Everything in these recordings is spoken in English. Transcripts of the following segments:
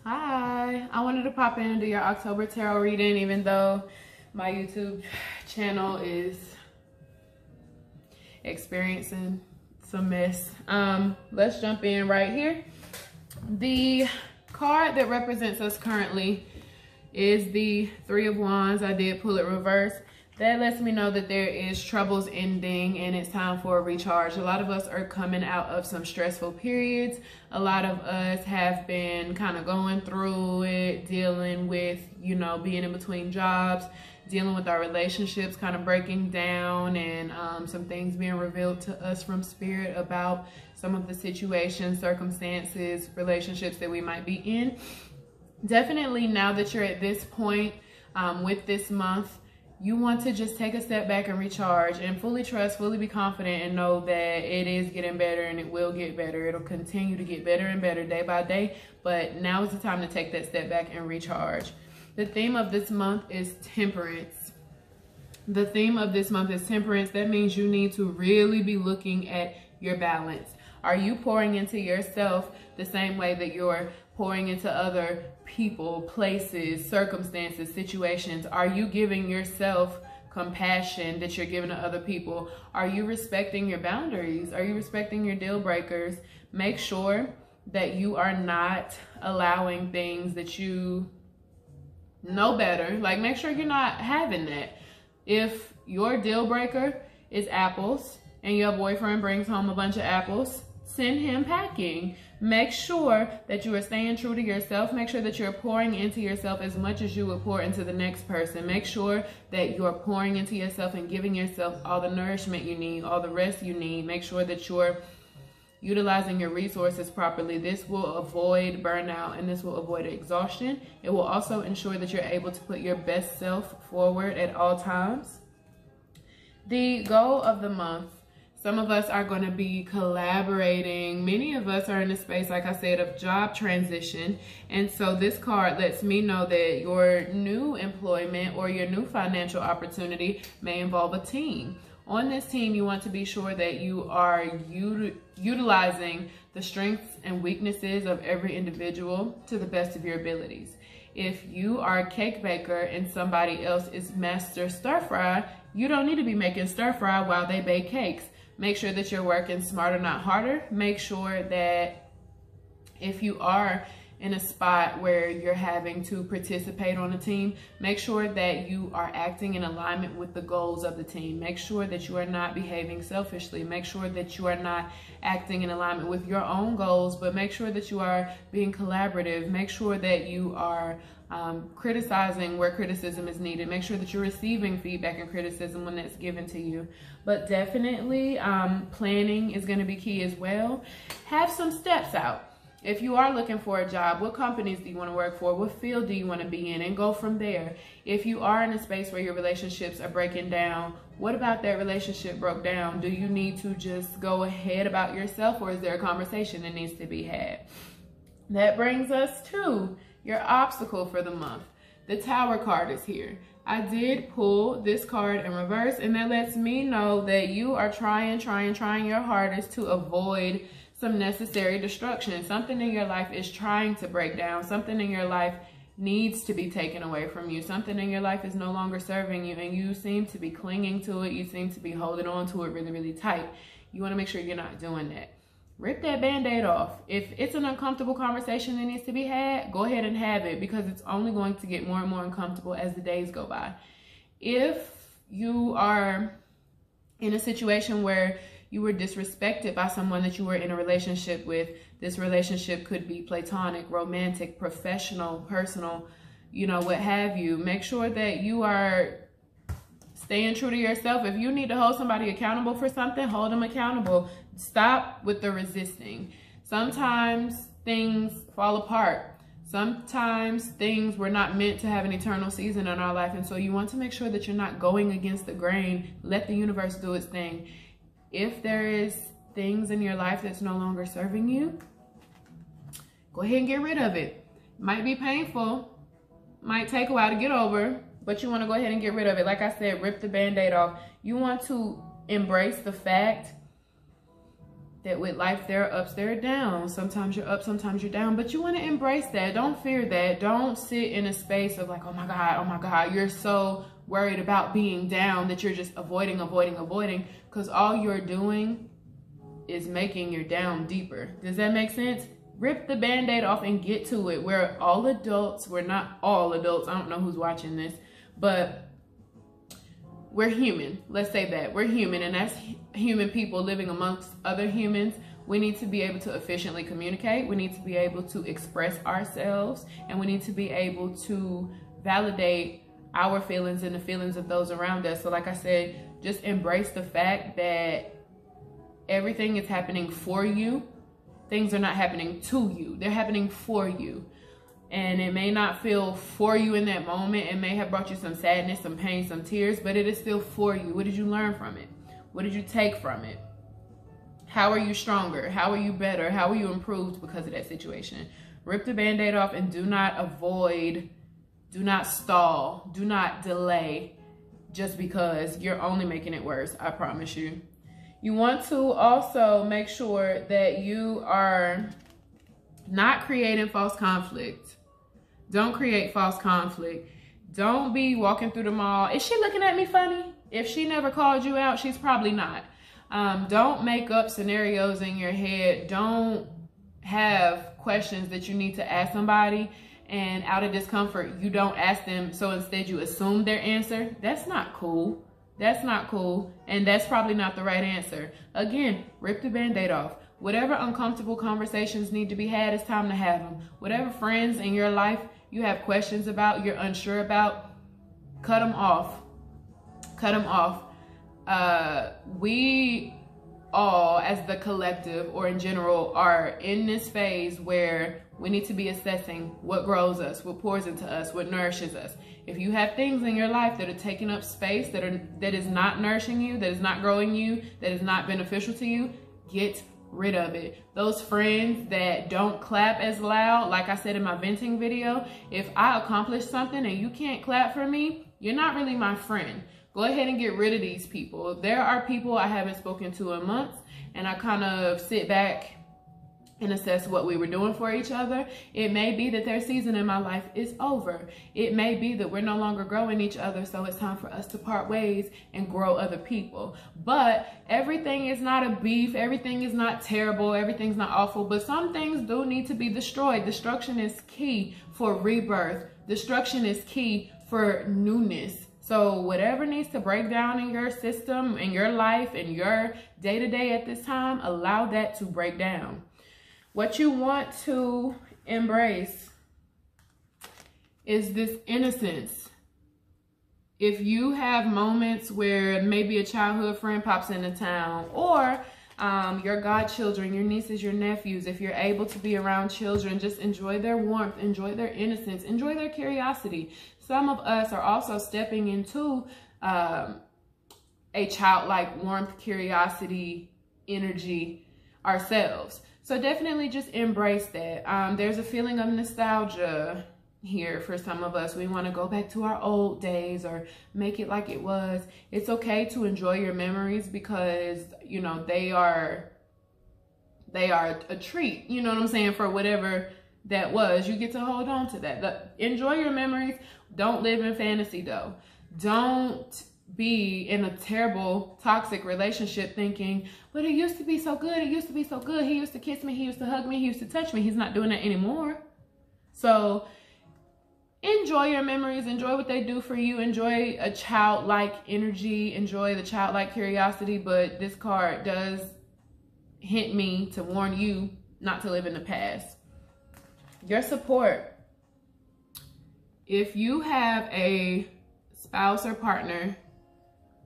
Hi, I wanted to pop in and do your October tarot reading, even though my YouTube channel is experiencing some mess. Let's jump in right here. The card that represents us currently is the Three of Wands. I did pull it reverse. That lets me know that there is troubles ending and it's time for a recharge. A lot of us are coming out of some stressful periods. A lot of us have been kind of going through it, dealing with, being in between jobs, dealing with our relationships kind of breaking down, and some things being revealed to us from spirit about some of the situations, circumstances, relationships that we might be in. Definitely now that you're at this point with this month, you want to just take a step back and recharge and fully trust, fully be confident, and know that it is getting better and it will get better. It'll continue to get better and better day by day, but now is the time to take that step back and recharge. The theme of this month is temperance. The theme of this month is temperance. That means you need to really be looking at your balance. Are you pouring into yourself the same way that you're pouring into other people, places, circumstances, situations? Are you giving yourself compassion that you're giving to other people? Are you respecting your boundaries? Are you respecting your deal breakers? Make sure that you are not allowing things that you know better. Like, make sure you're not having that. If your deal breaker is apples and your boyfriend brings home a bunch of apples, send him packing. Make sure that you are staying true to yourself. Make sure that you're pouring into yourself as much as you would pour into the next person. Make sure that you're pouring into yourself and giving yourself all the nourishment you need, all the rest you need. Make sure that you're utilizing your resources properly. This will avoid burnout and this will avoid exhaustion. It will also ensure that you're able to put your best self forward at all times. The goal of the month. Some of us are going to be collaborating. Many of us are in a space, like I said, of job transition. And so this card lets me know that your new employment or your new financial opportunity may involve a team. On this team, you want to be sure that you are utilizing the strengths and weaknesses of every individual to the best of your abilities. If you are a cake baker and somebody else is master stir fry, you don't need to be making stir fry while they bake cakes. Make sure that you're working smarter, not harder. Make sure that if you are in a spot where you're having to participate on a team, make sure that you are acting in alignment with the goals of the team. Make sure that you are not behaving selfishly. Make sure that you are not acting in alignment with your own goals, but make sure that you are being collaborative. Make sure that you are criticizing where criticism is needed. Make sure that you're receiving feedback and criticism when that's given to you. But definitely planning is going to be key as well. Have some steps out. If you are looking for a job, what companies do you want to work for? What field do you want to be in? And go from there. If you are in a space where your relationships are breaking down, what about that relationship broke down? Do you need to just go ahead about yourself, or is there a conversation that needs to be had? That brings us to your obstacle for the month. The Tower card is here. I did pull this card in reverse, and that lets me know that you are trying your hardest to avoid some necessary destruction. Something in your life is trying to break down. Something in your life needs to be taken away from you. Something in your life is no longer serving you, and you seem to be clinging to it. You seem to be holding on to it really, really tight. You want to make sure you're not doing that. Rip that band-aid off. If it's an uncomfortable conversation that needs to be had, go ahead and have it, because it's only going to get more and more uncomfortable as the days go by. If you are in a situation where you were disrespected by someone that you were in a relationship with, this relationship could be platonic, romantic, professional, personal, what have you. Make sure that you are staying true to yourself. If you need to hold somebody accountable for something, hold them accountable. Stop with the resisting. Sometimes things fall apart. Sometimes things were not meant to have an eternal season in our life. And so you want to make sure that you're not going against the grain. Let the universe do its thing. If there is things in your life that's no longer serving you, go ahead and get rid of it. Might be painful, might take a while to get over, but you want to go ahead and get rid of it. Like I said, rip the band-aid off. You want to embrace the fact that with life, there are ups, there are downs. Sometimes you're up, sometimes you're down, but you want to embrace that. Don't fear that. Don't sit in a space of like, oh my God, you're so worried about being down that you're just avoiding, because all you're doing is making your down deeper. Does that make sense? Rip the Band-Aid off and get to it. We're all adults. We're not all adults. I don't know who's watching this, but we're human. Let's say that. We're human, and that's human people living amongst other humans. We need to be able to efficiently communicate. We need to be able to express ourselves, and we need to be able to validate our feelings and the feelings of those around us. So like I said, just embrace the fact that everything is happening for you. Things are not happening to you. They're happening for you. And it may not feel for you in that moment. It may have brought you some sadness, some pain, some tears, but it is still for you. What did you learn from it? What did you take from it? How are you stronger? How are you better? How are you improved because of that situation? Rip the Band-Aid off and do not avoid, do not stall, do not delay just because you're only making it worse. I promise you. You want to also make sure that you are not creating false conflict. Don't create false conflict. Don't be walking through the mall. Is she looking at me funny? If she never called you out, she's probably not. Don't make up scenarios in your head. Don't have questions that you need to ask somebody, and out of discomfort, you don't ask them. So instead you assume their answer. That's not cool. That's not cool. And that's probably not the right answer. Again, rip the Band-Aid off. Whatever uncomfortable conversations need to be had, it's time to have them. Whatever friends in your life you have questions about, you're unsure about, cut them off. Cut them off. We all, as the collective or in general, are in this phase where we need to be assessing what grows us, what pours into us, what nourishes us. If you have things in your life that are taking up space, that is not nourishing you, that is not growing you, that is not beneficial to you, get rid of it. Those friends that don't clap as loud, like I said in my venting video, if I accomplish something and you can't clap for me, you're not really my friend. Go ahead and get rid of these people. There are people I haven't spoken to in months, and I kind of sit back and assess what we were doing for each other. It may be that their season in my life is over. It may be that we're no longer growing each other, so it's time for us to part ways and grow other people. But everything is not a beef. Everything is not terrible. Everything's not awful. But some things do need to be destroyed. Destruction is key for rebirth. Destruction is key for newness. So whatever needs to break down in your system, in your life, in your day-to-day at this time, allow that to break down. What you want to embrace is this innocence. If you have moments where maybe a childhood friend pops into town, or your godchildren, your nieces, your nephews, if you're able to be around children, just enjoy their warmth, enjoy their innocence, enjoy their curiosity. Some of us are also stepping into a childlike warmth, curiosity, energy ourselves. So definitely just embrace that. There's a feeling of nostalgia here for some of us. We want to go back to our old days or make it like it was. It's okay to enjoy your memories because, you know, they are a treat, you know what I'm saying, for whatever that was. You get to hold on to that. Enjoy your memories. Don't live in fantasy though. Don't be in a terrible toxic relationship thinking, but it used to be so good, it used to be so good, he used to kiss me, he used to hug me, he used to touch me. He's not doing that anymore. So enjoy your memories, enjoy what they do for you, enjoy a childlike energy, enjoy the childlike curiosity. But this card does hint me to warn you not to live in the past. Your support. If you have a spouse or partner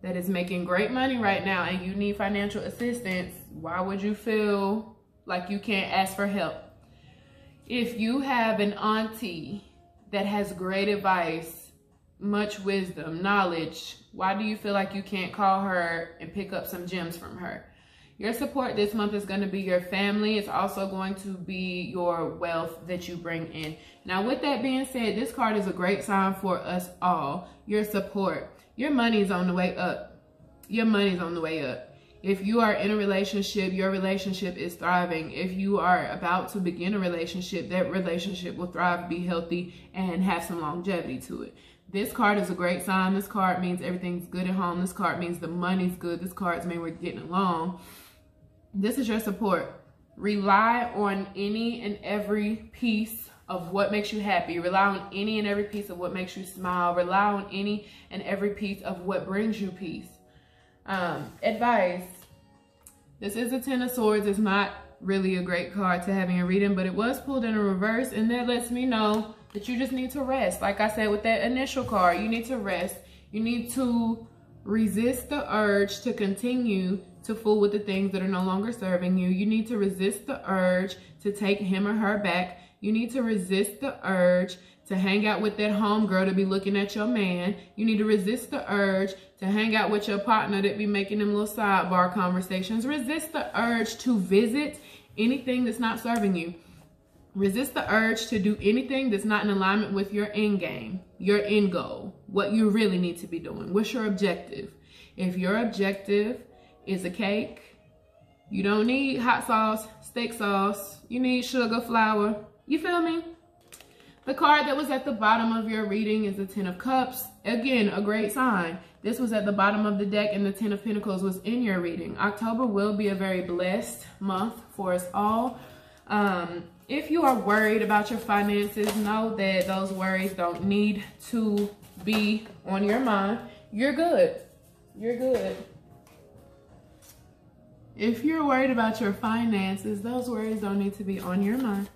that is making great money right now and you need financial assistance, why would you feel like you can't ask for help? If you have an auntie that has great advice, much wisdom, knowledge, why do you feel like you can't call her and pick up some gems from her? Your support this month is going to be your family. It's also going to be your wealth that you bring in. Now, with that being said, this card is a great sign for us all. Your support. Your money is on the way up. Your money is on the way up. If you are in a relationship, your relationship is thriving. If you are about to begin a relationship, that relationship will thrive, be healthy, and have some longevity to it. This card is a great sign. This card means everything's good at home. This card means the money's good. This card means we're getting along. This is your support. Rely on any and every piece of what makes you happy. Rely on any and every piece of what makes you smile. Rely on any and every piece of what brings you peace. Advice. This is a Ten of Swords. It's not really a great card to have in your reading, but it was pulled in a reverse, and that lets me know that you just need to rest. Like I said with that initial card, you need to rest. You need to resist the urge to continue to fool with the things that are no longer serving you. You need to resist the urge to take him or her back. You need to resist the urge to hang out with that homegirl to be looking at your man. You need to resist the urge to hang out with your partner that be making them little sidebar conversations. Resist the urge to visit anything that's not serving you. Resist the urge to do anything that's not in alignment with your end game, your end goal, what you really need to be doing. What's your objective? If your objective is a cake, you don't need hot sauce, steak sauce. You need sugar, flour. You feel me? The card that was at the bottom of your reading is the Ten of Cups. Again, a great sign. This was at the bottom of the deck and the Ten of Pentacles was in your reading. October will be a very blessed month for us all. If you are worried about your finances, know that those worries don't need to be on your mind. You're good. You're good. If you're worried about your finances, those worries don't need to be on your mind.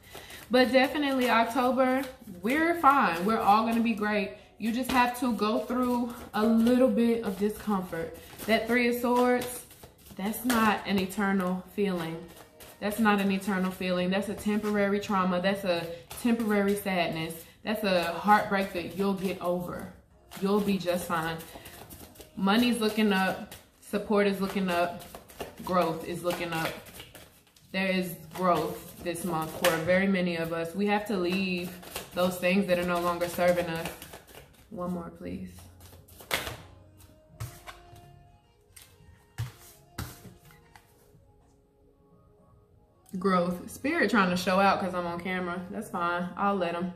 But definitely October, we're fine. We're all going to be great. You just have to go through a little bit of discomfort. That Three of Swords, that's not an eternal feeling. That's not an eternal feeling. That's a temporary trauma. That's a temporary sadness. That's a heartbreak that you'll get over. You'll be just fine. Money's looking up. Support is looking up. Growth is looking up. There is growth this month for very many of us. We have to leave those things that are no longer serving us. One more, please. Growth. Spirit trying to show out because I'm on camera. That's fine. I'll let them.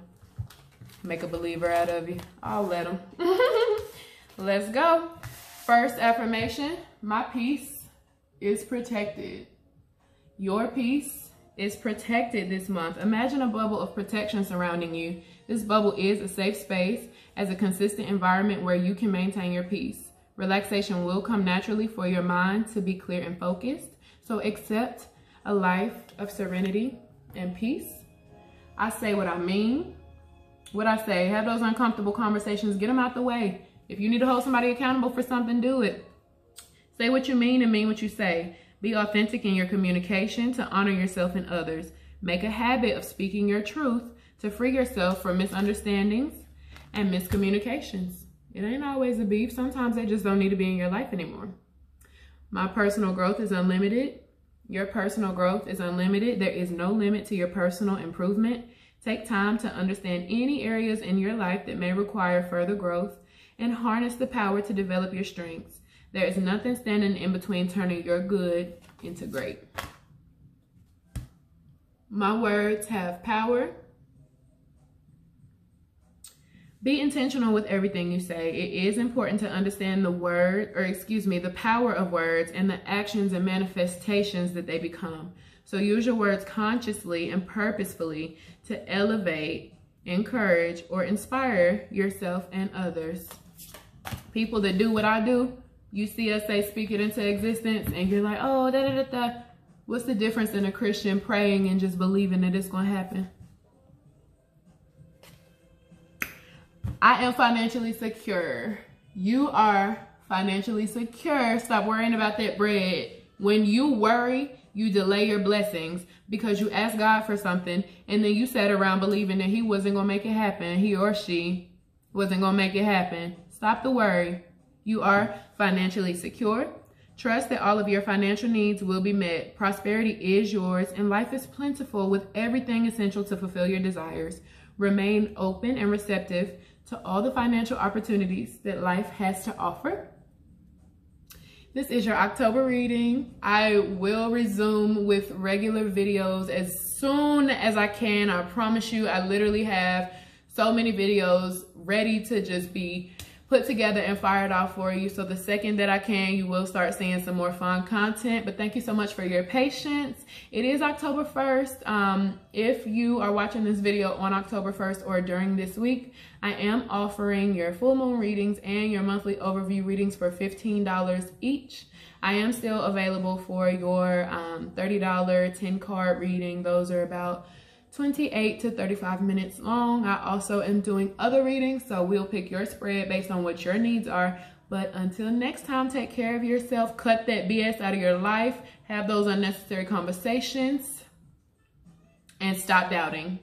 Make a believer out of you. I'll let them. Let's go. First affirmation. My peace is protected. Your peace is protected this month. Imagine a bubble of protection surrounding you. This bubble is a safe space as a consistent environment where you can maintain your peace. Relaxation will come naturally for your mind to be clear and focused. So accept a life of serenity and peace. I say what I mean. What I say, have those uncomfortable conversations, get them out the way. If you need to hold somebody accountable for something, do it. Say what you mean and mean what you say. Be authentic in your communication to honor yourself and others. Make a habit of speaking your truth to free yourself from misunderstandings and miscommunications. It ain't always a beef. Sometimes they just don't need to be in your life anymore. My personal growth is unlimited. Your personal growth is unlimited. There is no limit to your personal improvement. Take time to understand any areas in your life that may require further growth and harness the power to develop your strengths. There is nothing standing in between turning your good into great. My words have power. Be intentional with everything you say. It is important to understand the power of words and the actions and manifestations that they become. So use your words consciously and purposefully to elevate, encourage, or inspire yourself and others. People that do what I do, you see us say speak it into existence and you're like, oh, da-da-da-da. What's the difference in a Christian praying and just believing that it's going to happen? I am financially secure. You are financially secure. Stop worrying about that bread. When you worry, you delay your blessings because you asked God for something and then you sat around believing that he wasn't going to make it happen. He or she wasn't going to make it happen. Stop the worry. You are financially secure. Trust that all of your financial needs will be met. Prosperity is yours and life is plentiful with everything essential to fulfill your desires. Remain open and receptive to all the financial opportunities that life has to offer. This is your October reading. I will resume with regular videos as soon as I can. I promise you, I literally have so many videos ready to just be put together and fired off for you. So the second that I can, you will start seeing some more fun content. But thank you so much for your patience. It is October 1st. If you are watching this video on October 1st or during this week, I am offering your full moon readings and your monthly overview readings for $15 each. I am still available for your $30 10 card reading. Those are about 28 to 35 minutes long. I also am doing other readings, so we'll pick your spread based on what your needs are. But until next time, take care of yourself, cut that BS out of your life, have those unnecessary conversations, and stop doubting.